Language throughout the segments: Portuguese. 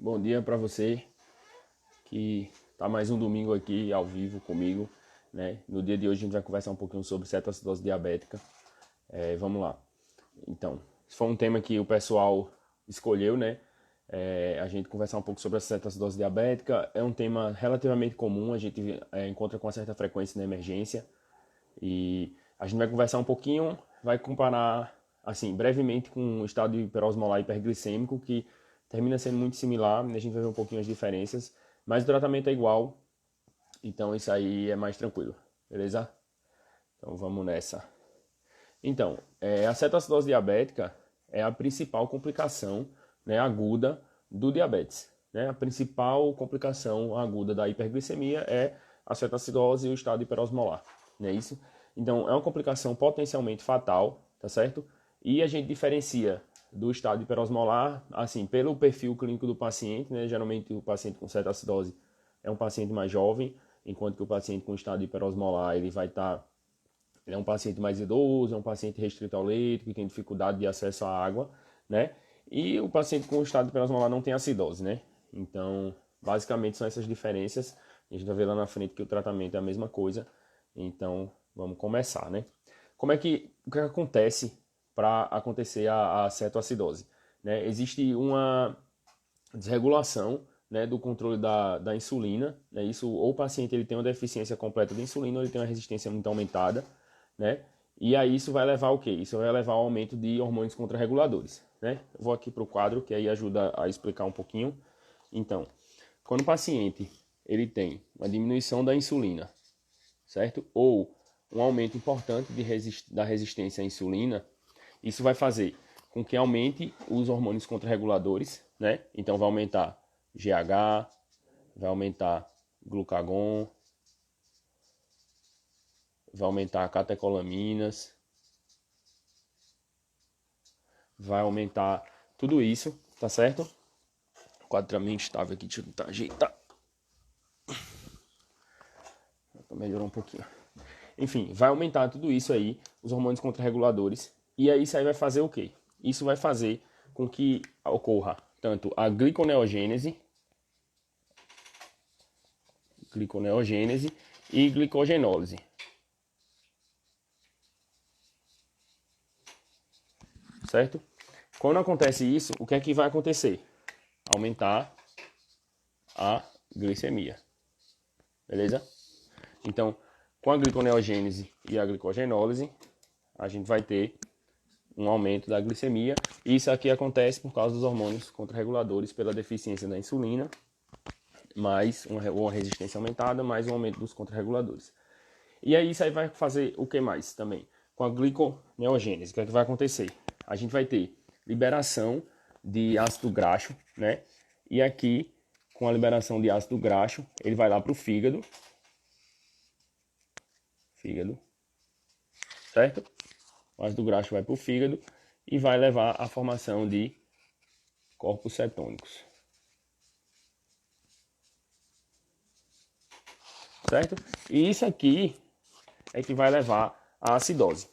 Bom dia para você que tá mais um domingo aqui ao vivo comigo, né? No dia de hoje a gente vai conversar um pouquinho sobre cetoacidose diabética. Vamos lá. Então, esse foi um tema que o pessoal escolheu, né? A gente conversar um pouco sobre a cetoacidose diabética. É um tema relativamente comum, a gente encontra com uma certa frequência na emergência. E a gente vai conversar um pouquinho, vai comparar, assim, brevemente com o estado de hiperosmolar hiperglicêmico, que termina sendo muito similar, a gente vai ver um pouquinho as diferenças, mas o tratamento é igual, então isso aí é mais tranquilo, beleza? Então vamos nessa. Então, a cetoacidose diabética é a principal complicação, né, aguda do diabetes. Né? A principal complicação aguda da hiperglicemia é a cetoacidose e o estado hiperosmolar, não é isso? Então, é uma complicação potencialmente fatal, tá certo? E a gente diferencia do estado hiperosmolar, assim, pelo perfil clínico do paciente, né? Geralmente o paciente com cetoacidose é um paciente mais jovem, enquanto que o paciente com estado hiperosmolar, ele é um paciente mais idoso, é um paciente restrito ao leite, que tem dificuldade de acesso à água, né? E o paciente com estado hiperosmolar não tem acidose, né? Então, basicamente são essas diferenças. A gente vai ver lá na frente que o tratamento é a mesma coisa. Então, vamos começar, né? O que acontece para acontecer a cetoacidose? Né? Existe uma desregulação, né, do controle da insulina, né? Isso, ou o paciente ele tem uma deficiência completa de insulina ou ele tem uma resistência muito aumentada, né? E aí isso vai levar ao quê? Isso vai levar ao aumento de hormônios contrarreguladores, né? Eu vou aqui para o quadro que aí ajuda a explicar um pouquinho. Então, quando o paciente ele tem uma diminuição da insulina, certo? Ou um aumento importante da resistência à insulina, isso vai fazer com que aumente os hormônios contrarreguladores, né? Então vai aumentar GH, vai aumentar glucagon, vai aumentar catecolaminas, vai aumentar tudo isso, tá certo? O quadro tá meio instável aqui, deixa eu tentar ajeitar. Melhorou um pouquinho. Enfim, vai aumentar tudo isso aí, os hormônios contrarreguladores, e aí isso aí vai fazer o quê? Isso vai fazer com que ocorra tanto a gliconeogênese e glicogenólise. Certo? Quando acontece isso, o que é que vai acontecer? Aumentar a glicemia. Beleza? Então, com a gliconeogênese e a glicogenólise, a gente vai ter um aumento da glicemia. E isso aqui acontece por causa dos hormônios contrarreguladores pela deficiência da insulina, mais uma resistência aumentada, mais um aumento dos contrarreguladores. E aí isso aí vai fazer o que mais também? Com a gliconeogênese, o que é que vai acontecer? A gente vai ter liberação de ácido graxo, né? E aqui, com a liberação de ácido graxo, ele vai lá para o fígado, certo? O ácido graxo vai para o fígado e vai levar à formação de corpos cetônicos. Certo? E isso aqui é que vai levar à acidose.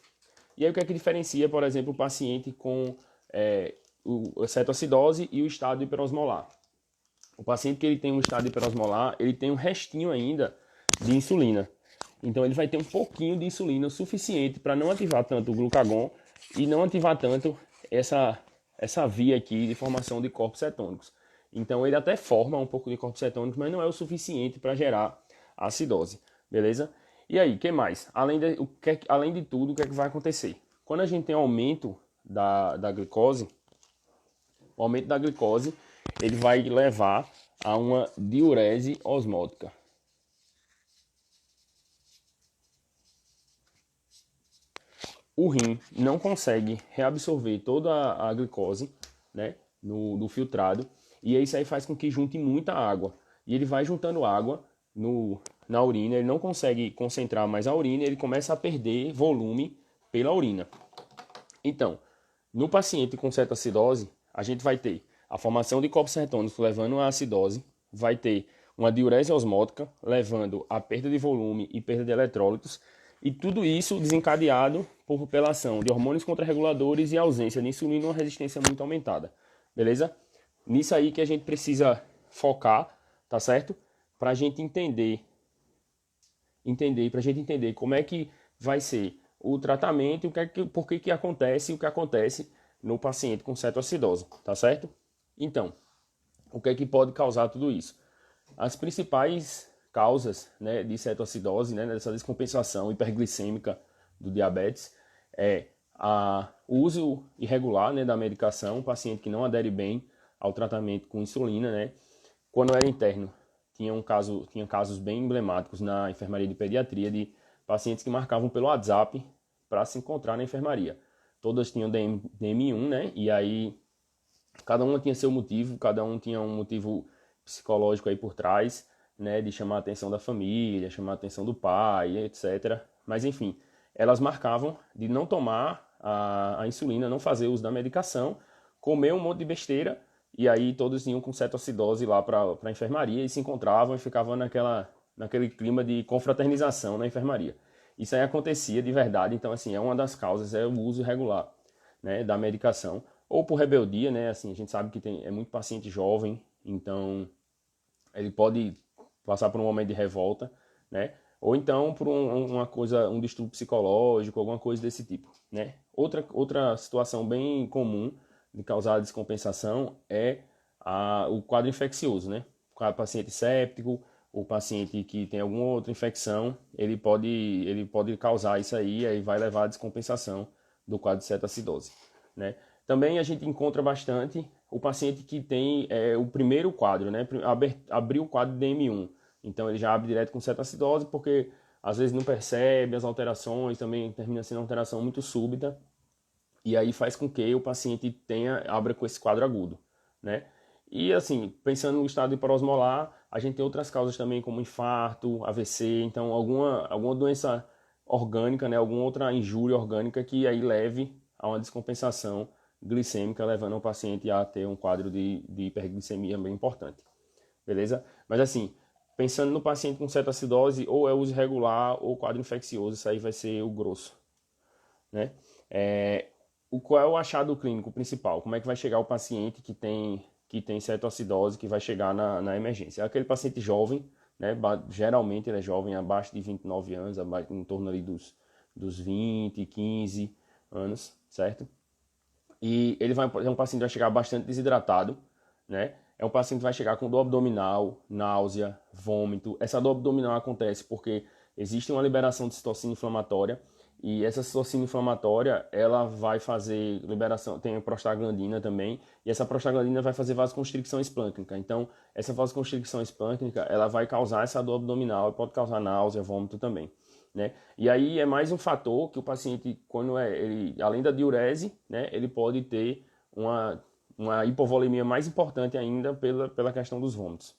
E aí o que é que diferencia, por exemplo, o paciente com a cetoacidose e o estado hiperosmolar? O paciente que ele tem um estado hiperosmolar, ele tem um restinho ainda de insulina. Então ele vai ter um pouquinho de insulina, o suficiente para não ativar tanto o glucagon e não ativar tanto essa via aqui de formação de corpos cetônicos. Então ele até forma um pouco de corpos cetônicos, mas não é o suficiente para gerar acidose, beleza? E aí, o que mais? Além de tudo, o que é que vai acontecer? Quando a gente tem aumento da glicose, o aumento da glicose ele vai levar a uma diurese osmótica. O rim não consegue reabsorver toda a glicose, né, no filtrado, e isso aí faz com que junte muita água. E ele vai juntando água na urina, ele não consegue concentrar mais a urina, ele começa a perder volume pela urina. Então, no paciente com cetoacidose, a gente vai ter a formação de corpos cetônicos levando à acidose, vai ter uma diurese osmótica levando a perda de volume e perda de eletrólitos, e tudo isso desencadeado pela ação de hormônios contrarreguladores e ausência de insulina e uma resistência muito aumentada. Beleza? nisso aí que a gente precisa focar, tá certo? Para a gente entender, para a gente entender como é que vai ser o tratamento, por que acontece o que acontece no paciente com cetoacidose, tá certo? Então, o que é que pode causar tudo isso? As principais causas, né, de cetoacidose, né, dessa descompensação hiperglicêmica do diabetes, é o uso irregular, né, da medicação, paciente que não adere bem ao tratamento com insulina, né. Quando era interno, tinha casos bem emblemáticos na enfermaria de pediatria de pacientes que marcavam pelo WhatsApp para se encontrar na enfermaria. Todas tinham DM1, né, e aí cada uma tinha seu motivo, cada um tinha um motivo psicológico aí por trás, né, de chamar a atenção da família, chamar a atenção do pai, etc. Mas enfim, elas marcavam de não tomar a insulina, não fazer uso da medicação, comer um monte de besteira, e aí todos iam com cetoacidose lá para a enfermaria e se encontravam e ficavam naquele clima de confraternização na enfermaria. Isso aí acontecia de verdade, então assim, é uma das causas, é o uso irregular, né, da medicação, ou por rebeldia, né, assim, a gente sabe que é muito paciente jovem, então ele pode passar por um momento de revolta, né, ou então por um distúrbio psicológico, alguma coisa desse tipo, né. Outra situação bem comum de causar descompensação é o quadro infeccioso, né, o paciente séptico, o paciente que tem alguma outra infecção, ele pode causar isso aí vai levar à descompensação do quadro de cetoacidose, né. Também a gente encontra bastante o paciente que tem o primeiro quadro, né, abriu o quadro de DM1, então ele já abre direto com cetoacidose porque às vezes não percebe as alterações, também termina sendo uma alteração muito súbita, e aí faz com que o paciente abra com esse quadro agudo, né? E assim, pensando no estado hiperosmolar, a gente tem outras causas também como infarto, AVC, então alguma doença orgânica, né, alguma outra injúria orgânica que aí leve a uma descompensação glicêmica, levando o paciente a ter um quadro de hiperglicemia bem importante, beleza? Mas assim, pensando no paciente com cetoacidose, ou é uso irregular ou quadro infeccioso, isso aí vai ser o grosso, né? Qual é o achado clínico principal? Como é que vai chegar o paciente que tem cetoacidose, que vai chegar na emergência? É aquele paciente jovem, né? Geralmente ele é jovem, abaixo de 29 anos, em torno ali dos 20, 15 anos, certo? E é um paciente que vai chegar bastante desidratado, né? É um paciente que vai chegar com dor abdominal, náusea, vômito. Essa dor abdominal acontece porque existe uma liberação de citocina inflamatória, e essa citocina inflamatória, ela vai fazer liberação, tem a prostaglandina também, e essa prostaglandina vai fazer vasoconstricção esplâncnica. Então, essa vasoconstricção esplâncnica, ela vai causar essa dor abdominal e pode causar náusea, vômito também, né? E aí é mais um fator que o paciente, além da diurese, né, ele pode ter uma hipovolemia mais importante ainda pela questão dos vômitos.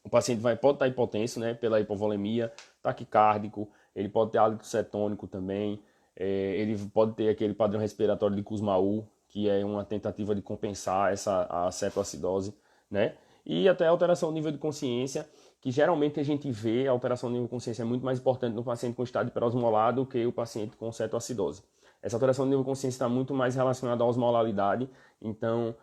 O paciente pode estar hipotenso, né, pela hipovolemia, taquicárdico, ele pode ter hálito cetônico também, ele pode ter aquele padrão respiratório de Kussmaul, que é uma tentativa de compensar a cetoacidose, né? E até a alteração do nível de consciência, que geralmente a gente vê a alteração do nível de consciência é muito mais importante no paciente com estado hiperosmolar do que o paciente com cetoacidose. Essa alteração do nível de consciência está muito mais relacionada à osmolaridade, então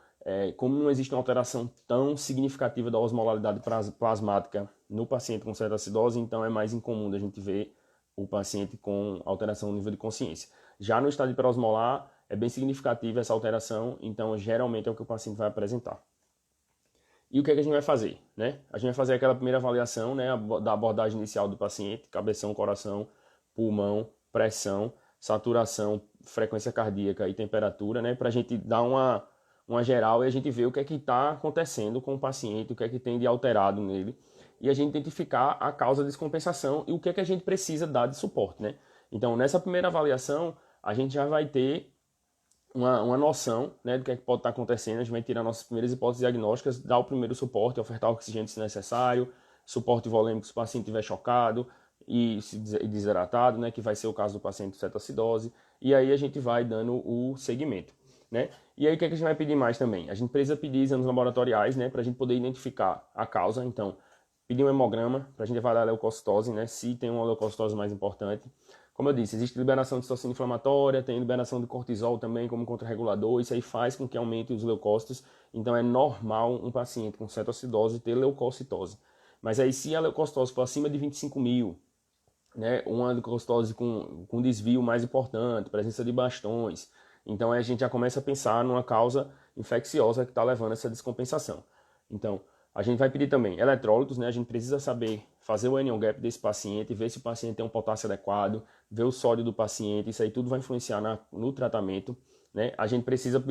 como não existe uma alteração tão significativa da osmolaridade plasmática no paciente com cetoacidose, então é mais incomum da gente ver o paciente com alteração no nível de consciência. Já no estado hiperosmolar, é bem significativa essa alteração, então geralmente é o que o paciente vai apresentar. E o que é que a gente vai fazer, né? A gente vai fazer aquela primeira avaliação, né, da abordagem inicial do paciente, cabeção, coração, pulmão, pressão, saturação, frequência cardíaca e temperatura, né, para a gente dar uma geral e a gente ver o que é que está acontecendo com o paciente, o que é que tem de alterado nele, e a gente identificar a causa da descompensação e o que é que a gente precisa dar de suporte, né? Então, nessa primeira avaliação, a gente já vai ter uma noção, né, do que é que pode estar acontecendo. A gente vai tirar nossas primeiras hipóteses diagnósticas, dar o primeiro suporte, ofertar oxigênio se necessário, suporte volêmico se o paciente estiver chocado e desidratado, né, que vai ser o caso do paciente com cetoacidose, e aí a gente vai dando o segmento, né? E aí o que é que a gente vai pedir mais também? A gente precisa pedir exames laboratoriais, né, para a gente poder identificar a causa. Então, pedir um hemograma para a gente avaliar a leucocitose, né, se tem uma leucocitose mais importante. Como eu disse, existe liberação de citocina inflamatória, tem liberação de cortisol também como contrarregulador, isso aí faz com que aumente os leucócitos, então é normal um paciente com cetoacidose ter leucocitose. Mas aí se a leucocitose for acima de 25 mil, né, uma leucocitose com desvio mais importante, presença de bastões, então aí a gente já começa a pensar numa causa infecciosa que está levando a essa descompensação. Então, a gente vai pedir também eletrólitos, né? A gente precisa saber fazer o anion gap desse paciente, ver se o paciente tem um potássio adequado, ver o sódio do paciente, isso aí tudo vai influenciar no tratamento, né? A gente precisa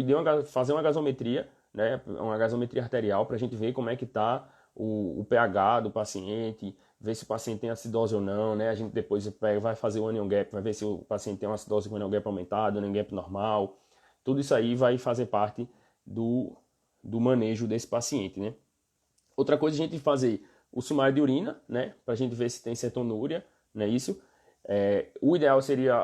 fazer uma gasometria, né? Uma gasometria arterial para a gente ver como é que está o pH do paciente, ver se o paciente tem acidose ou não, né? A gente depois vai fazer o anion gap, vai ver se o paciente tem uma acidose com anion gap aumentado, anion gap normal. Tudo isso aí vai fazer parte do manejo desse paciente, né? Outra coisa é a gente fazer o sumário de urina, né? Para a gente ver se tem cetonúria, não é isso? O ideal seria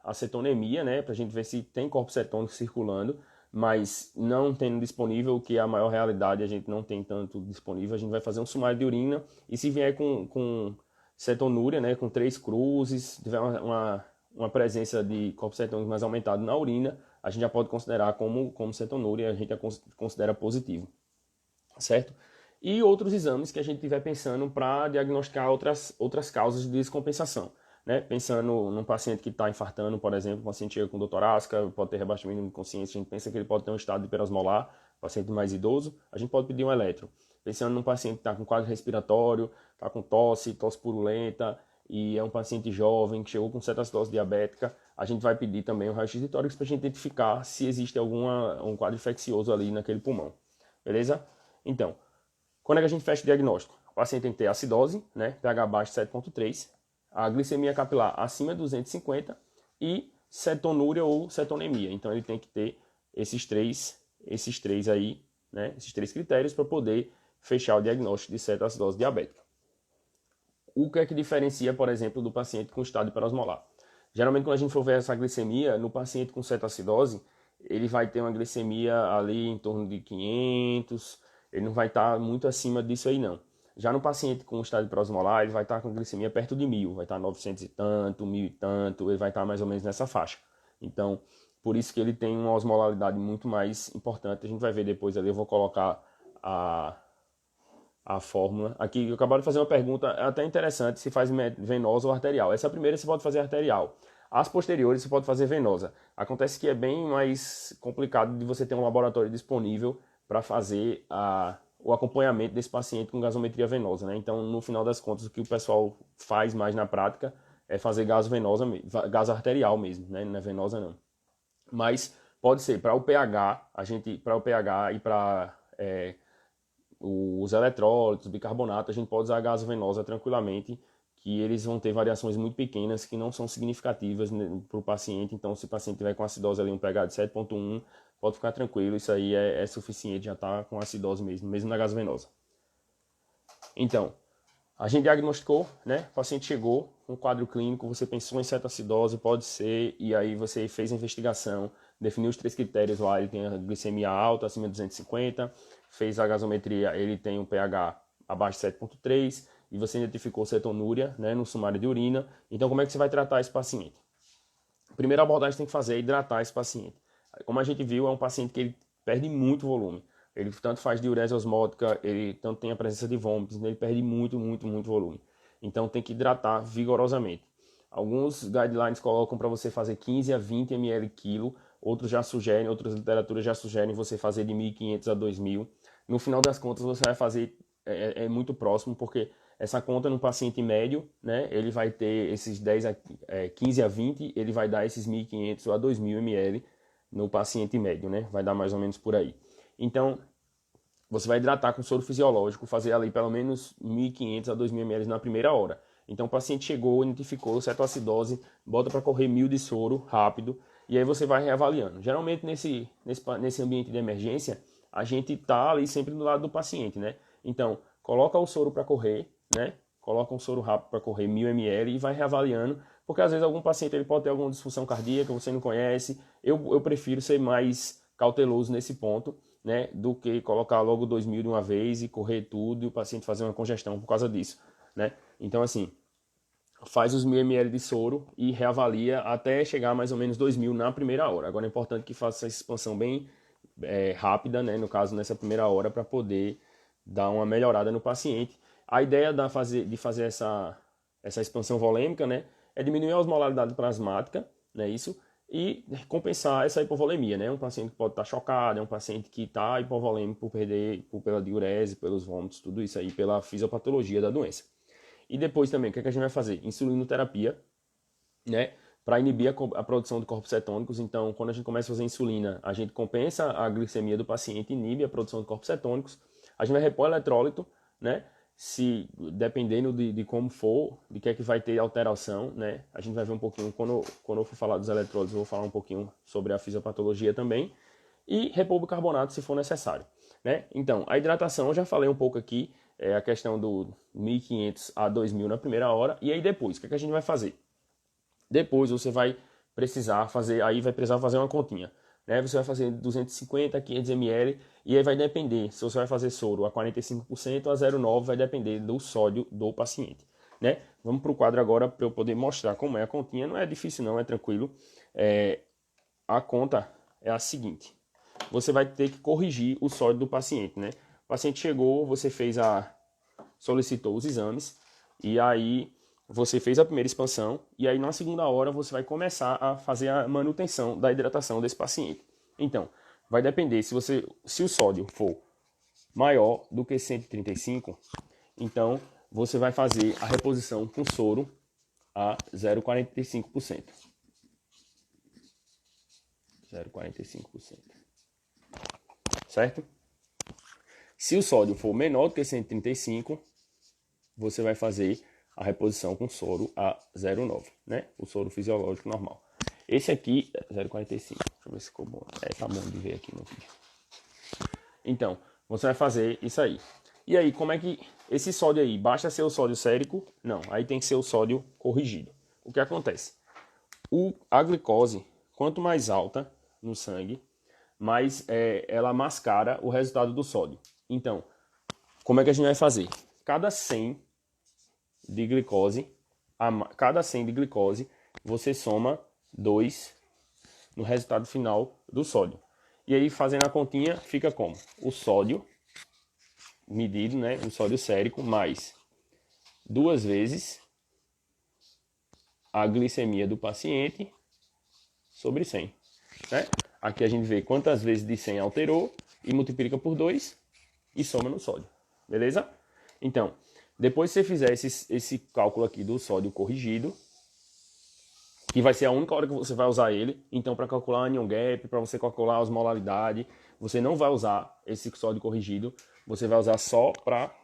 a cetonemia, né? Para a gente ver se tem corpo cetônico circulando, mas não tendo disponível, que é a maior realidade, a gente não tem tanto disponível, a gente vai fazer um sumário de urina e se vier com cetonúria, né? Com 3 cruzes, tiver uma presença de corpo cetônico mais aumentado na urina, a gente já pode considerar como cetonúria, a gente já considera positivo, certo? E outros exames que a gente estiver pensando para diagnosticar outras causas de descompensação, né? Pensando num paciente que está infartando, por exemplo, um paciente chega com dor torácica, pode ter rebaixamento de consciência, a gente pensa que ele pode ter um estado hiperosmolar, paciente mais idoso, a gente pode pedir um eletro. Pensando num paciente que está com quadro respiratório, está com tosse purulenta, e é um paciente jovem que chegou com cetoacidose diabética, a gente vai pedir também um raio-x de tórax para a gente identificar se existe um quadro infeccioso ali naquele pulmão, beleza? Então, quando é que a gente fecha o diagnóstico? O paciente tem que ter acidose, né, pH abaixo de 7,3, a glicemia capilar acima de 250 e cetonúria ou cetonemia. Então ele tem que ter esses três aí, né, esses 3 critérios para poder fechar o diagnóstico de cetoacidose diabética. O que é que diferencia, por exemplo, do paciente com estado hiperosmolar? Geralmente quando a gente for ver essa glicemia, no paciente com cetoacidose, ele vai ter uma glicemia ali em torno de 500, ele não vai estar muito acima disso aí não. Já no paciente com estado hiperosmolar, ele vai estar com glicemia perto de 1000, vai estar 900 e tanto, 1000 e tanto, ele vai estar mais ou menos nessa faixa. Então, por isso que ele tem uma osmolaridade muito mais importante. A gente vai ver depois ali, eu vou colocar a fórmula. Aqui eu acabo de fazer uma pergunta até interessante, se faz venosa ou arterial. Essa primeira você pode fazer arterial. As posteriores você pode fazer venosa. Acontece que é bem mais complicado de você ter um laboratório disponível para fazer o acompanhamento desse paciente com gasometria venosa, né? Então, no final das contas, o que o pessoal faz mais na prática é fazer gaso arterial mesmo, né? Não é venosa não. Mas pode ser para o pH, para o pH e para os eletrólitos, bicarbonato, a gente pode usar a gasovenosa tranquilamente, que eles vão ter variações muito pequenas que não são significativas para o paciente. Então, se o paciente tiver com acidose ali, um pH de 7,1, pode ficar tranquilo, isso aí é suficiente, já está com acidose mesmo na gasovenosa. Então, a gente diagnosticou, né? O paciente chegou com um quadro clínico, você pensou em cetoacidose, pode ser, e aí você fez a investigação, definiu os 3 critérios lá, ele tem a glicemia alta, acima de 250, fez a gasometria, ele tem um pH abaixo de 7,3, e você identificou cetonúria, né, no sumário de urina. Então, como é que você vai tratar esse paciente? A primeira abordagem que tem que fazer é hidratar esse paciente. Como a gente viu, é um paciente que ele perde muito volume. Ele tanto faz diurese osmótica, ele tanto tem a presença de vômitos, ele perde muito volume. Então tem que hidratar vigorosamente. Alguns guidelines colocam para você fazer 15 a 20 ml quilo, outras literaturas já sugerem você fazer de 1.500 a 2.000. No final das contas você vai fazer muito próximo, porque essa conta no paciente médio, né, ele vai ter esses 15 a 20, ele vai dar esses 1.500 a 2.000 ml no paciente médio, né, vai dar mais ou menos por aí. Então, você vai hidratar com soro fisiológico, fazer ali pelo menos 1.500 a 2.000 ml na primeira hora. Então, o paciente chegou, identificou cetoacidose, bota para correr 1.000 de soro rápido, e aí você vai reavaliando. Geralmente, nesse ambiente de emergência, a gente está ali sempre do lado do paciente, né? Então, coloca o soro para correr, né? Coloca um soro rápido para correr 1.000 ml e vai reavaliando, porque às vezes algum paciente ele pode ter alguma disfunção cardíaca, você não conhece. Eu prefiro ser mais cauteloso nesse ponto, né, do que colocar logo 2.000 de uma vez e correr tudo e o paciente fazer uma congestão por causa disso, né? Então, assim, faz os 1000 ml de soro e reavalia até chegar a mais ou menos 2000 na primeira hora. Agora é importante que faça essa expansão bem rápida, né? No caso, nessa primeira hora, para poder dar uma melhorada no paciente. A ideia de fazer essa expansão volêmica, né, é diminuir a osmolaridade plasmática, né, isso, e compensar essa hipovolemia, né? Um paciente que pode estar chocado, é um paciente que está hipovolêmico pela diurese, pelos vômitos, tudo isso aí, pela fisiopatologia da doença. E depois também, o que a gente vai fazer? Insulinoterapia, né? Para inibir a produção de corpos cetônicos. Então, quando a gente começa a fazer insulina, a gente compensa a glicemia do paciente, inibe a produção de corpos cetônicos. A gente vai repor eletrólito, né? Se dependendo de como for, de que é que vai ter alteração, né? A gente vai ver um pouquinho, quando eu for falar dos eletrólitos, eu vou falar um pouquinho sobre a fisiopatologia também. E repor bicarbonato se for necessário, né? Então, a hidratação, eu já falei um pouco aqui, a questão do 1500 a 2000 na primeira hora. E aí depois, o que é que a gente vai fazer? Depois você vai precisar fazer uma continha, né? Você vai fazer 250 a 500 ml e aí vai depender se você vai fazer soro a 45% ou a 0,9, vai depender do sódio do paciente, né? Vamos para o quadro agora para eu poder mostrar como é a continha. Não é difícil não, é tranquilo. A conta é a seguinte: você vai ter que corrigir o sódio do paciente, né? O paciente chegou, você solicitou os exames e aí você fez a primeira expansão e aí na segunda hora você vai começar a fazer a manutenção da hidratação desse paciente. Então, vai depender se o sódio for maior do que 135, então você vai fazer a reposição com soro a 0,45%. 0,45%. Certo? Se o sódio for menor do que 135, você vai fazer a reposição com soro a 0,9, né? O soro fisiológico normal. Esse aqui é 0,45. Deixa eu ver se ficou bom. Tá bom de ver aqui no vídeo. Então, você vai fazer isso aí. E aí, como é que esse sódio aí, basta ser o sódio sérico? Não, aí tem que ser o sódio corrigido. O que acontece? A glicose, quanto mais alta no sangue, mais ela mascara o resultado do sódio. Então, como é que a gente vai fazer? Cada 100 de glicose, você soma 2 no resultado final do sódio. E aí, fazendo a continha, fica como? O sódio medido, né? O sódio sérico, mais 2 vezes a glicemia do paciente sobre 100. Né? Aqui a gente vê quantas vezes de 100 alterou e multiplica por 2 e soma no sódio. Beleza? Então, depois que você fizer esse cálculo aqui do sódio corrigido, que vai ser a única hora que você vai usar ele, então para calcular a anion gap, para você calcular a osmolaridade, você não vai usar esse sódio corrigido, você vai usar só para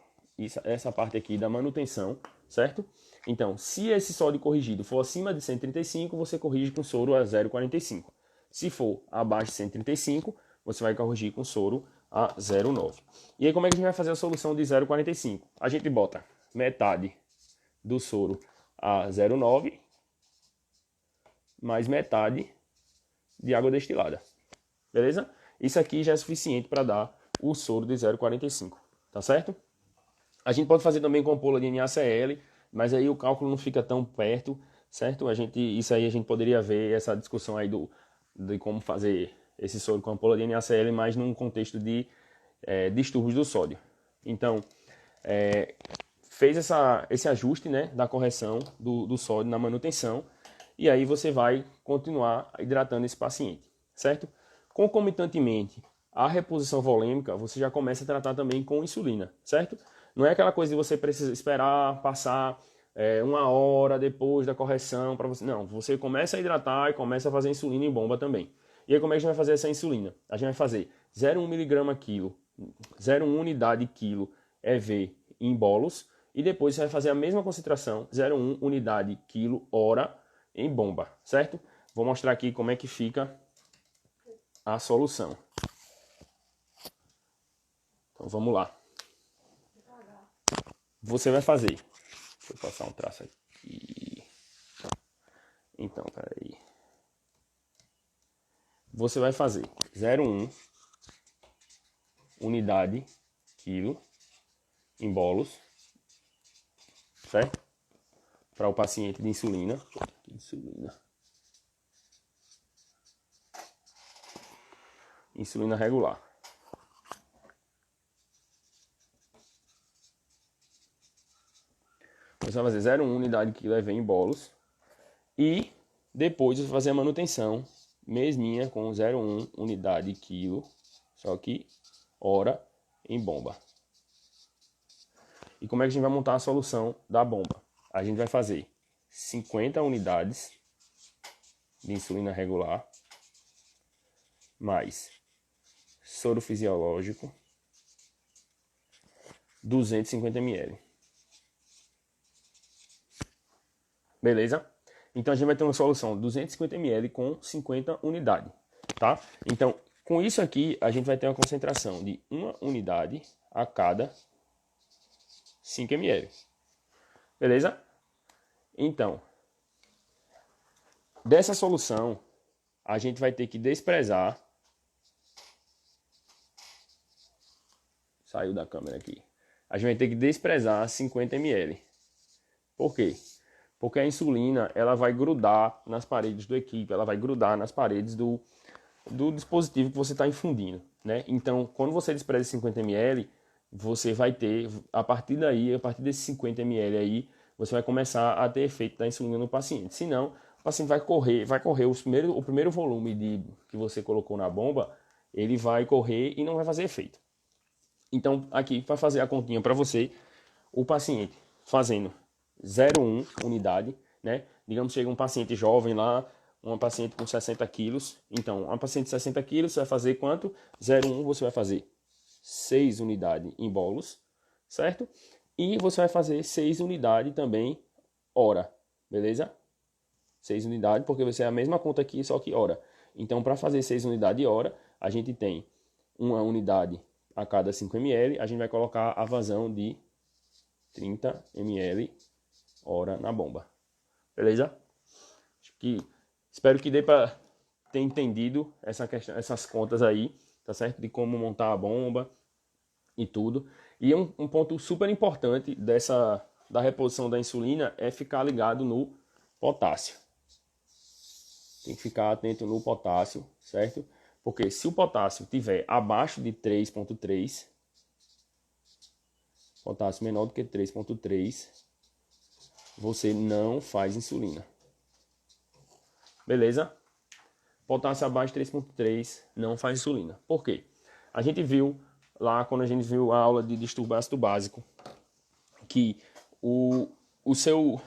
essa parte aqui da manutenção, certo? Então, se esse sódio corrigido for acima de 135, você corrige com soro a 0,45. Se for abaixo de 135, você vai corrigir com soro a 0,9. E aí como é que a gente vai fazer a solução de 0,45? A gente bota metade do soro a 0,9 mais metade de água destilada. Beleza? Isso aqui já é suficiente para dar o soro de 0,45. Tá certo? A gente pode fazer também com ampola de NaCl, mas aí o cálculo não fica tão perto, certo? Isso aí a gente poderia ver essa discussão aí de como fazer esse soro com ampola de NaCl, mas num contexto de distúrbios do sódio. Então, fez esse ajuste, né, da correção do sódio na manutenção, e aí você vai continuar hidratando esse paciente, certo? Concomitantemente, a reposição volêmica, você já começa a tratar também com insulina, certo? Não é aquela coisa de você precisa esperar passar 1 hora depois da correção para você. Não, você começa a hidratar e começa a fazer insulina em bomba também. E aí como é que a gente vai fazer essa insulina? A gente vai fazer 0,1 mg quilo, 0,1 unidade quilo EV em bolos, e depois você vai fazer a mesma concentração, 0,1 unidade quilo hora em bomba, certo? Vou mostrar aqui como é que fica a solução. Então vamos lá. Você vai fazer. Deixa eu passar um traço aqui. Então, peraí. Você vai fazer 0,1 unidade quilo em bolos, certo? para o paciente de insulina. Insulina regular. Você vai fazer 0,1 unidade quilo EV em bolos. E depois você vai fazer a manutenção mesminha com 0,1 unidade quilo, só que hora em bomba. E como é que a gente vai montar a solução da bomba? A gente vai fazer 50 unidades de insulina regular, mais soro fisiológico, 250 ml. Beleza? Então a gente vai ter uma solução 250 ml com 50 unidades, tá? Então, com isso aqui, a gente vai ter uma concentração de 1 unidade a cada 5 ml. Beleza? Então, dessa solução, a gente vai ter que desprezar. Saiu da câmera aqui. A gente vai ter que desprezar 50 ml. Por quê? Porque a insulina, ela vai grudar nas paredes do equipe, ela vai grudar nas paredes do dispositivo que você está infundindo, né? Então, quando você despreza 50 ml, você vai ter, a partir daí, a partir desses 50 ml aí, você vai começar a ter efeito da insulina no paciente. Senão, o paciente vai correr o primeiro volume que você colocou na bomba, ele vai correr e não vai fazer efeito. Então, aqui, para fazer a continha para você, o paciente fazendo 0,1 unidade, né? Digamos que chega um paciente jovem lá, uma paciente com 60 quilos. Então, uma paciente de 60 quilos, você vai fazer quanto? 0,1 você vai fazer 6 unidades em bolos, certo? E você vai fazer 6 unidades também hora, beleza? 6 unidades, porque vai ser a mesma conta aqui, só que hora. Então, para fazer 6 unidades hora, a gente tem uma unidade a cada 5 ml, a gente vai colocar a vazão de 30 ml hora na bomba. Beleza? Espero que dê para ter entendido essas contas aí, tá certo? De como montar a bomba e tudo. E um ponto super importante da reposição da insulina é ficar ligado no potássio. Tem que ficar atento no potássio, certo? Porque se o potássio estiver abaixo de 3,3, potássio menor do que 3,3, você não faz insulina. Beleza? Potássio abaixo de 3,3 não faz insulina. Por quê? A gente viu lá, quando a gente viu a aula de distúrbio ácido básico, que o seu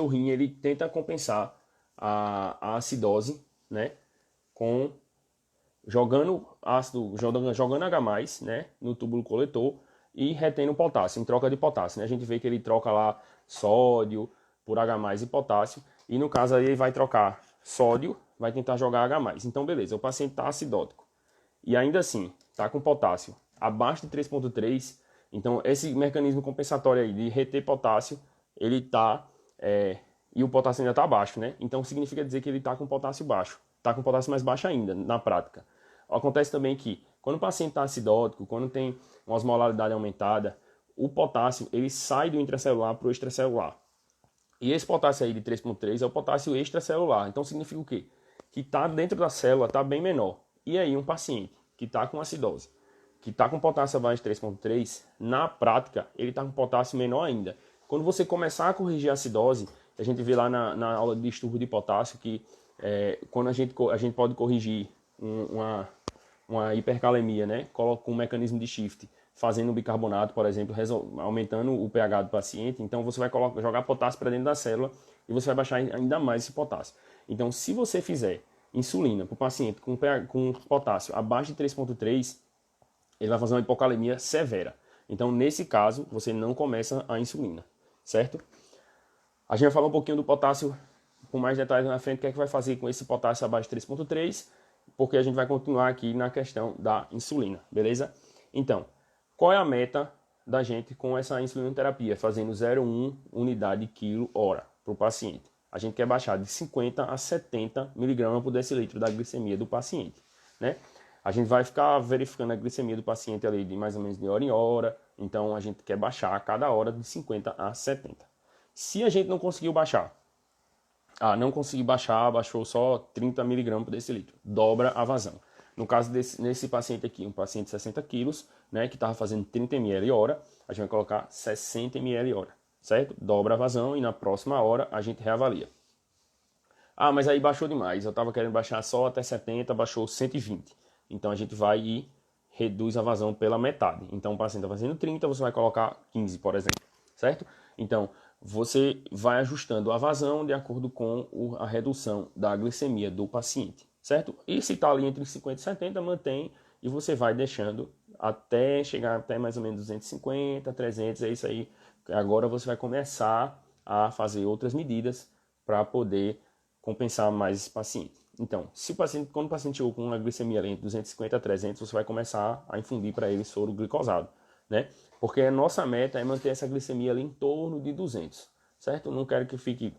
rim ele tenta compensar a acidose, né? Jogando H+, né, no túbulo coletor e retendo potássio, em troca de potássio, né? A gente vê que ele troca lá sódio por H+ e potássio, e no caso aí ele vai trocar sódio, vai tentar jogar H+. Então beleza, o paciente está acidótico e ainda assim está com potássio abaixo de 3,3, então esse mecanismo compensatório aí de reter potássio, ele está, e o potássio ainda está baixo, né? Então significa dizer que ele está com potássio baixo, está com potássio mais baixo ainda, na prática. Acontece também que quando o paciente está acidótico, quando tem uma osmolaridade aumentada, o potássio ele sai do intracelular para o extracelular. E esse potássio aí de 3,3 é o potássio extracelular. Então significa o quê? Que está dentro da célula, está bem menor. E aí um paciente que está com acidose, que está com potássio abaixo de 3,3, na prática ele está com potássio menor ainda. Quando você começar a corrigir a acidose, a gente vê lá na aula de distúrbio de potássio que quando a gente pode corrigir uma hipercalemia, né? Coloca um mecanismo de shift, fazendo um bicarbonato, por exemplo, aumentando o pH do paciente. Então você vai jogar potássio para dentro da célula e você vai baixar ainda mais esse potássio. Então, se você fizer insulina para o paciente com potássio abaixo de 3,3, ele vai fazer uma hipocalemia severa. Então, nesse caso, você não começa a insulina, certo? A gente vai falar um pouquinho do potássio com mais detalhes na frente, o que é que vai fazer com esse potássio abaixo de 3,3, porque a gente vai continuar aqui na questão da insulina, beleza? Então, qual é a meta da gente com essa insulinoterapia? Fazendo 0,1 unidade quilo hora para o paciente. A gente quer baixar de 50 a 70 mg por decilitro da glicemia do paciente, né? A gente vai ficar verificando a glicemia do paciente ali de mais ou menos de hora em hora, então a gente quer baixar a cada hora de 50 a 70. Se a gente não conseguiu baixar, não consegui baixar, baixou só 30 mg por decilitro, dobra a vazão. No caso nesse paciente aqui, um paciente de 60 quilos, né, que estava fazendo 30 ml hora, a gente vai colocar 60 ml hora, certo? Dobra a vazão e na próxima hora a gente reavalia. Mas aí baixou demais, eu estava querendo baixar só até 70, baixou 120. Então a gente vai e reduz a vazão pela metade. Então o paciente está fazendo 30, você vai colocar 15, por exemplo, certo? Então você vai ajustando a vazão de acordo com a redução da glicemia do paciente, certo? E se está ali entre 50 e 70, mantém e você vai deixando até chegar até mais ou menos 250, 300, é isso aí. Agora você vai começar a fazer outras medidas para poder compensar mais esse paciente. Então, quando o paciente chegou com uma glicemia entre 250 a 300, você vai começar a infundir para ele soro glicosado, né? Porque a nossa meta é manter essa glicemia ali em torno de 200, certo? Eu não quero que fique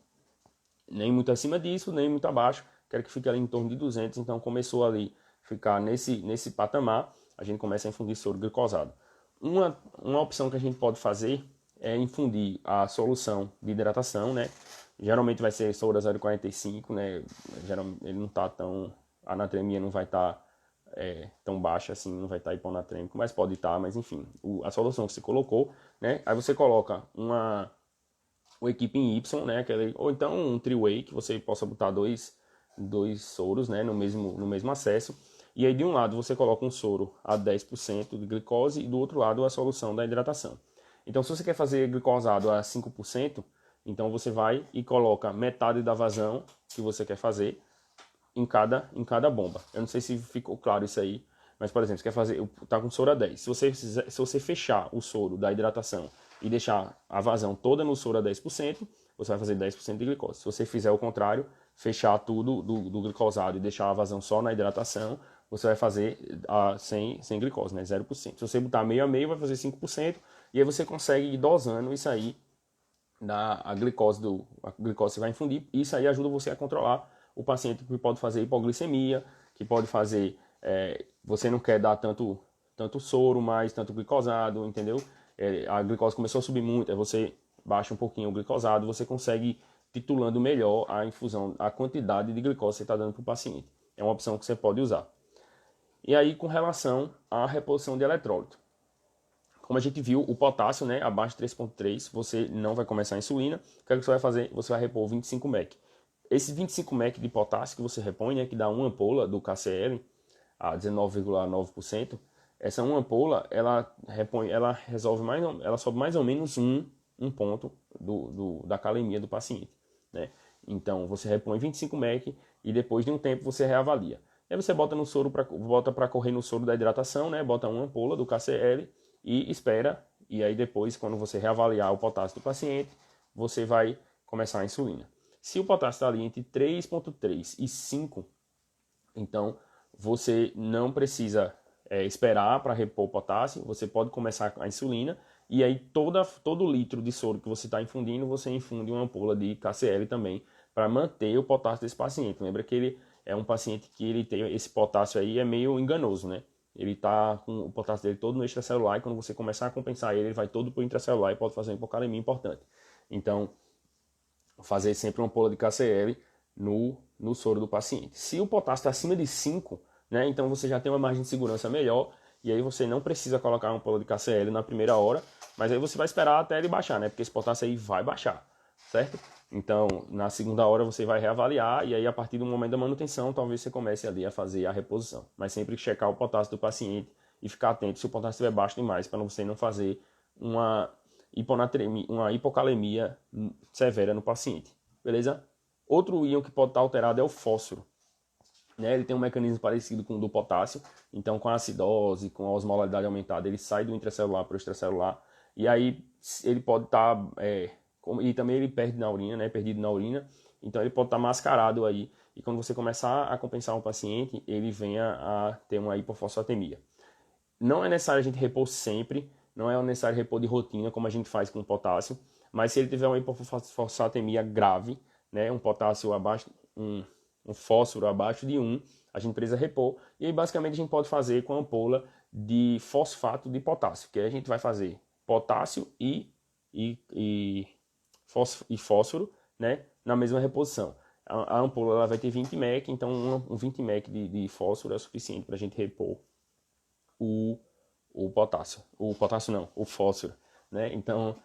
nem muito acima disso, nem muito abaixo, quero que fique ali em torno de 200, então começou ali a ficar nesse patamar, a gente começa a infundir soro glicosado. Uma opção que a gente pode fazer é infundir a solução de hidratação, né? Geralmente vai ser soro 0,45, né? Ele não tá tão... A natremia não vai estar tão baixa assim, não vai estar hiponatrêmico, mas pode estar, mas enfim. A solução que você colocou, né? Aí você coloca uma equipe em Y, né? Ou então um three-way, que você possa botar dois soros, né? No mesmo acesso. E aí de um lado você coloca um soro a 10% de glicose e do outro lado a solução da hidratação. Então se você quer fazer glicosado a 5%, então você vai e coloca metade da vazão que você quer fazer em cada bomba. Eu não sei se ficou claro isso aí, mas por exemplo, você quer fazer, tá com soro a 10. Se você fechar o soro da hidratação e deixar a vazão toda no soro a 10%, você vai fazer 10% de glicose. Se você fizer o contrário, fechar tudo do glicosado e deixar a vazão só na hidratação, você vai fazer sem glicose, né? 0%. Se você botar meio a meio, vai fazer 5%, e aí você consegue ir dosando isso aí, a glicose você vai infundir. Isso aí ajuda você a controlar o paciente, que pode fazer hipoglicemia, que pode fazer... você não quer dar tanto soro, mais tanto glicosado, entendeu? A glicose começou a subir muito, aí você baixa um pouquinho o glicosado, você consegue titulando melhor a infusão, a quantidade de glicose que você está dando para o paciente. É uma opção que você pode usar. E aí, com relação à reposição de eletrólito. Como a gente viu, o potássio, né, abaixo de 3,3, você não vai começar a insulina. O que é que você vai fazer? Você vai repor 25 mEq. Esse 25 mEq de potássio que você repõe, né, que dá uma ampola do KCl a 19,9%, essa uma ampola, ela sobe mais ou menos um ponto da calemia do paciente, né? Então, você repõe 25 mEq e depois de um tempo você reavalia. Aí você bota para correr no soro da hidratação, né? Bota uma ampola do KCl e espera. E aí depois, quando você reavaliar o potássio do paciente, você vai começar a insulina. Se o potássio está ali entre 3,3 e 5, então você não precisa esperar para repor o potássio, você pode começar a insulina, e aí todo litro de soro que você está infundindo, você infunde uma ampola de KCl também, para manter o potássio desse paciente. Lembra que ele é um paciente que ele tem esse potássio aí, é meio enganoso, né? Ele está com o potássio dele todo no extracelular, e quando você começar a compensar ele vai todo para o intracelular e pode fazer uma hipocalemia importante. Então, fazer sempre uma ampola de KCl no soro do paciente. Se o potássio está acima de 5, né, então você já tem uma margem de segurança melhor, e aí você não precisa colocar uma ampola de KCl na primeira hora, mas aí você vai esperar até ele baixar, né, porque esse potássio aí vai baixar, certo? Então, na segunda hora você vai reavaliar, e aí a partir do momento da manutenção, talvez você comece ali a fazer a reposição. Mas sempre checar o potássio do paciente e ficar atento se o potássio estiver baixo demais, para você não fazer uma hipocalemia severa no paciente, beleza? Outro íon que pode estar alterado é o fósforo, né? Ele tem um mecanismo parecido com o do potássio, então com a acidose, com a osmolaridade aumentada, ele sai do intracelular para o extracelular, e aí ele pode estar, e também ele perde na urina, né? Perdido na urina, então ele pode estar mascarado aí, e quando você começar a compensar um paciente, ele venha a ter uma hipofosfatemia. Não é necessário a gente repor sempre, não é necessário repor de rotina, como a gente faz com o potássio, mas se ele tiver uma hipofosfatemia grave, né, um potássio abaixo, um fósforo abaixo de 1, a gente precisa repor, e aí basicamente a gente pode fazer com a ampola de fosfato de potássio, que aí a gente vai fazer potássio e e fósforo, né, na mesma reposição. A ampola ela vai ter 20 mEq, então um 20 mEq de fósforo é suficiente para a gente repor o potássio. O potássio não, o fósforo, né? Então,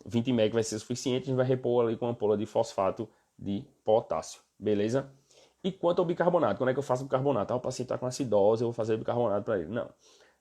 20 mEq vai ser suficiente, a gente vai repor ali com uma ampola de fosfato de potássio, beleza? E quanto ao bicarbonato, quando é que eu faço bicarbonato? O paciente está com acidose, eu vou fazer bicarbonato para ele. Não,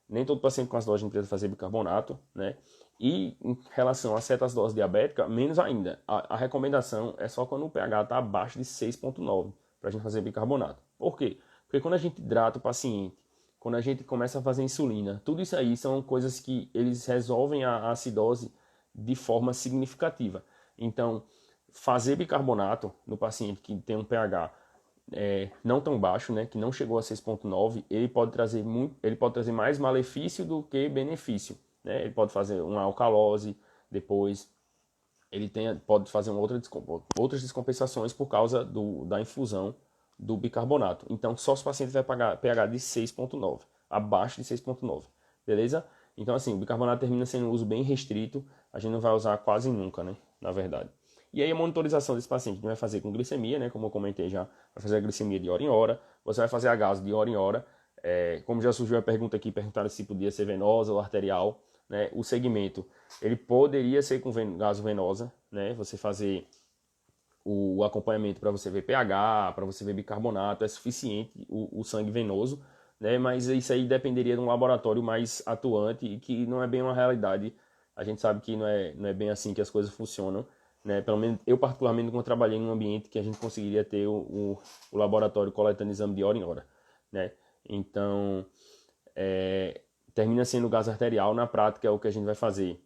nem todo paciente com acidose a gente precisa fazer bicarbonato, né? E em relação à cetoacidose diabética, menos ainda. A recomendação é só quando o pH está abaixo de 6,9 para a gente fazer bicarbonato. Por quê? Porque quando a gente hidrata o paciente, quando a gente começa a fazer insulina, tudo isso aí são coisas que eles resolvem a acidose de forma significativa. Então, fazer bicarbonato no paciente que tem um pH não tão baixo, né, que não chegou a 6,9, ele pode trazer mais malefício do que benefício, né? Ele pode fazer uma alcalose, depois ele pode fazer outras descompensações por causa da infusão do bicarbonato. Então, só se o paciente vai pagar pH de 6,9, abaixo de 6,9, beleza? Então, assim, o bicarbonato termina sendo um uso bem restrito, a gente não vai usar quase nunca, né, na verdade. E aí a monitorização desse paciente a gente vai fazer com glicemia, né? Como eu comentei já, vai fazer a glicemia de hora em hora, você vai fazer a gaso de hora em hora. Como já surgiu a pergunta aqui, perguntaram se podia ser venosa ou arterial, né? O segmento, ele poderia ser com gaso venosa, né? Você fazer o acompanhamento para você ver pH, para você ver bicarbonato, é suficiente o sangue venoso, né? Mas isso aí dependeria de um laboratório mais atuante e que não é bem uma realidade. A gente sabe que não é bem assim que as coisas funcionam, né? Pelo menos eu particularmente não trabalhei em um ambiente que a gente conseguiria ter o laboratório coletando exame de hora em hora, né? Então, termina sendo gás arterial. Na prática, o que a gente vai fazer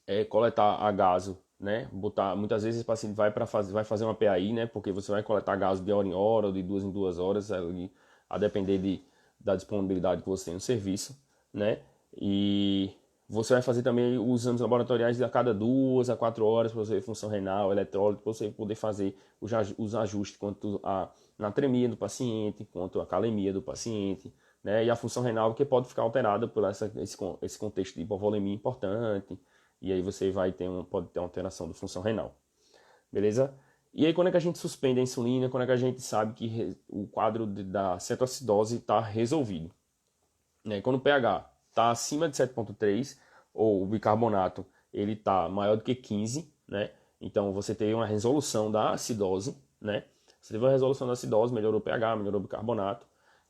é coletar a gaso, né? Muitas vezes o paciente vai fazer uma PAI, né? Porque você vai coletar gaso de hora em hora ou de 2 em 2 horas, a depender da disponibilidade que você tem no serviço, né? E você vai fazer também os exames laboratoriais a cada 2 a 4 horas para você ver função renal, eletrólito, para você poder fazer os ajustes quanto à natremia do paciente, quanto à calemia do paciente, né? E a função renal que pode ficar alterada por esse contexto de hipovolemia importante, e aí você pode ter uma alteração da função renal, beleza? E aí quando é que a gente suspende a insulina, quando é que a gente sabe que o quadro da cetoacidose está resolvido, né? Quando o pH está acima de 7,3 ou o bicarbonato ele está maior do que 15, né? Então você teve uma resolução da acidose, né? Você teve uma resolução da acidose, melhorou o pH, melhorou o bicarbonato,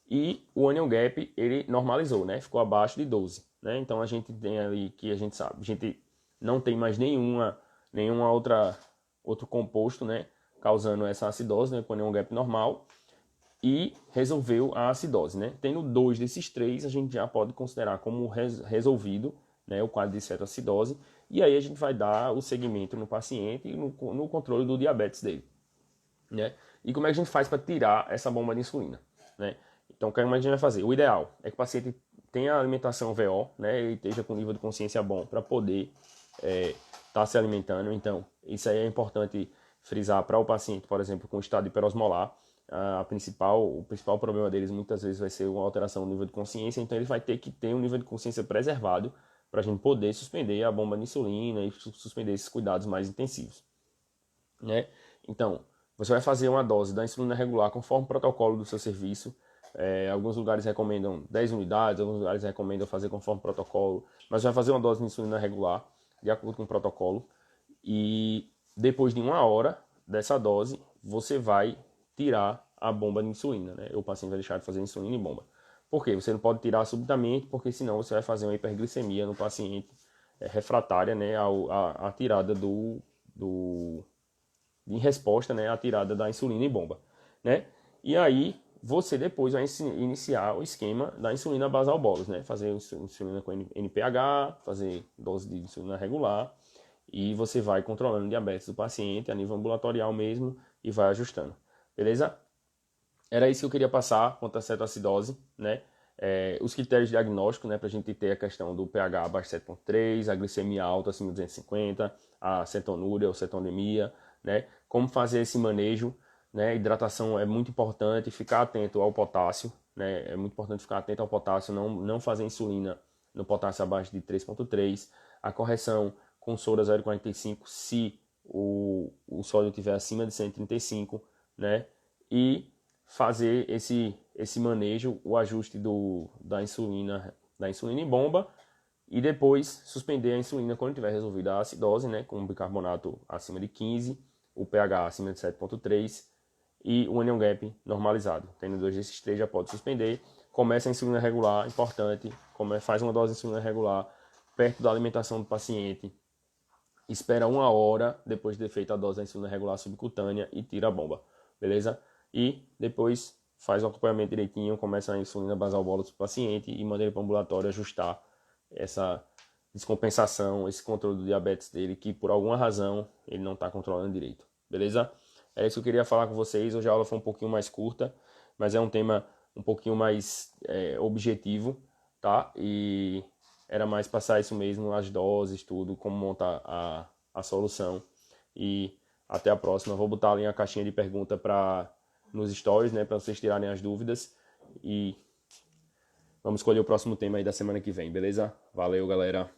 e o anion gap ele normalizou, né? Ficou abaixo de 12, né? Então a gente tem ali que a gente sabe, a gente não tem mais nenhuma outro composto, né, causando essa acidose, né, com anion gap normal, e resolveu a acidose, né? Tendo 2 desses 3, a gente já pode considerar como resolvido, né, o quadro de cetoacidose, e aí a gente vai dar o segmento no paciente e no controle do diabetes dele, né? E como é que a gente faz para tirar essa bomba de insulina, né? Então, como é que a gente vai fazer? O ideal é que o paciente tenha alimentação VO, né, e esteja com nível de consciência bom para poder tá se alimentando. Então, isso aí é importante frisar para o paciente, por exemplo, com estado hiperosmolar. O principal problema deles muitas vezes vai ser uma alteração no nível de consciência, então ele vai ter que ter um nível de consciência preservado para a gente poder suspender a bomba de insulina e suspender esses cuidados mais intensivos, né? Então, você vai fazer uma dose da insulina regular conforme o protocolo do seu serviço. Alguns lugares recomendam 10 unidades, alguns lugares recomendam fazer conforme o protocolo, mas vai fazer uma dose de insulina regular de acordo com o protocolo, e depois de 1 hora dessa dose, você vai tirar a bomba de insulina, né? O paciente vai deixar de fazer insulina e bomba. Por quê? Você não pode tirar subitamente, porque senão você vai fazer uma hiperglicemia no paciente refratária, né, à tirada em resposta, né, à tirada da insulina e bomba, né? E aí você depois vai iniciar o esquema da insulina basal bolus, né? Fazer insulina com NPH, fazer dose de insulina regular, e você vai controlando o diabetes do paciente a nível ambulatorial mesmo e vai ajustando, beleza? Era isso que eu queria passar quanto à cetoacidose, né? Os critérios diagnósticos, né, para a gente ter a questão do pH abaixo de 7,3, a glicemia alta acima de 250, a cetonúria ou cetonemia, né? Como fazer esse manejo, né? Hidratação é muito importante, ficar atento ao potássio, né? É muito importante ficar atento ao potássio, não fazer insulina no potássio abaixo de 3,3. A correção com soro 0,45 se o sódio estiver acima de 135, né? E fazer esse manejo, o ajuste da insulina em bomba, e depois suspender a insulina quando tiver resolvida a acidose, né, com o bicarbonato acima de 15, o pH acima de 7,3 e o anion gap normalizado. Tendo 2 desses 3 já pode suspender. Começa a insulina regular, importante, faz uma dose de insulina regular perto da alimentação do paciente, espera 1 hora depois de ter feito a dose da insulina regular subcutânea e tira a bomba, beleza? E depois faz o acompanhamento direitinho, começa a insulina basal bolus do paciente e manda ele para o ambulatório ajustar essa descompensação, esse controle do diabetes dele, que por alguma razão ele não está controlando direito, beleza? É isso que eu queria falar com vocês. Hoje a aula foi um pouquinho mais curta, mas é um tema um pouquinho mais objetivo, tá? E era mais passar isso mesmo, as doses, tudo, como montar a solução. E até a próxima. Vou botar ali a caixinha de pergunta nos stories, né, para vocês tirarem as dúvidas. E vamos escolher o próximo tema aí da semana que vem, beleza? Valeu, galera!